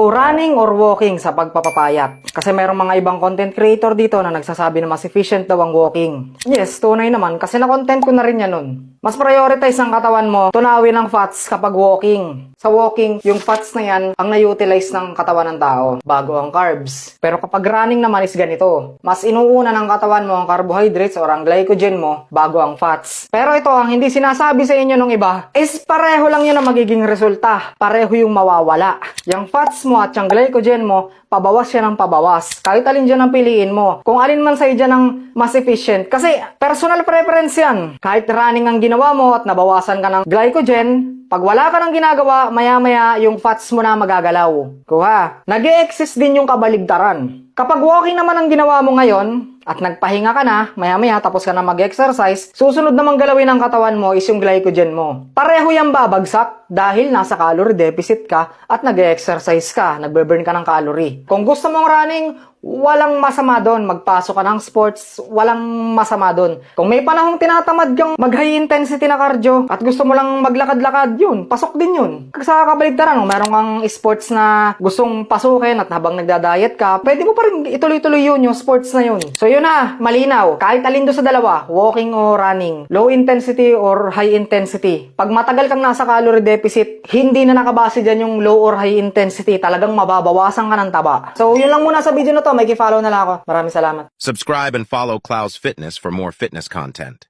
So, running or walking sa pagpapapayat? Kasi mayroong mga ibang content creator dito na nagsasabi na mas efficient daw ang walking. Yes, tunay naman kasi na-content ko na rin yan nun. Mas prioritize ang katawan mo tunawin ang fats kapag walking. Sa walking, yung fats na yan ang na-utilize ng katawan ng tao bago ang carbs. Pero kapag running naman is ganito. Mas inuuna ng katawan mo ang carbohydrates or ang glycogen mo bago ang fats. Pero ito ang hindi sinasabi sa inyo ng iba is pareho lang yun ang magiging resulta. Pareho yung mawawala. Yung fats mo at yung glycogen mo, pabawas siya ng pabawas. Kahit alin dyan ang piliin mo. Kung alin man sa'yo dyan ang mas efficient. Kasi personal preference yan. Kahit running ang ginawa mo at nabawasan ka ng glycogen, pag wala ka ng ginagawa, maya-maya yung fats mo na magagalaw. Kuha. Nag-e-exist din yung kabaligtaran. Kapag walking naman ang ginawa mo ngayon, at nagpahinga ka na, maya-maya tapos ka na mag-exercise, susunod namang galawin ng katawan mo is yung glycogen mo. Pareho yung babagsak dahil nasa calorie deficit ka at nag-exercise ka, nagbe-burn ka ng calorie. Kung gusto mong running, walang masama doon. Magpasok ka ng sports, walang masama doon. Kung may panahong tinatamad kang mag-high intensity na cardio at gusto mo lang maglakad-lakad, yun, pasok din yun. Sa kabaligtaran, kung meron kang sports na gustong pasukin at habang nagda-diet ka, pwede mo pa rin ituloy-tuloy yun, yung sports na yun. So yun na, malinaw. Kahit alin doon sa dalawa, walking o running, low intensity or high intensity. Pag matagal kang nasa calorie deficit, hindi na nakabase dyan yung low or high intensity. Talagang mababawasan ka ng taba. So yun lang muna sa video na to. May follow na lang ako. Maraming salamat. Subscribe and follow Cloud's Fitness for more fitness content.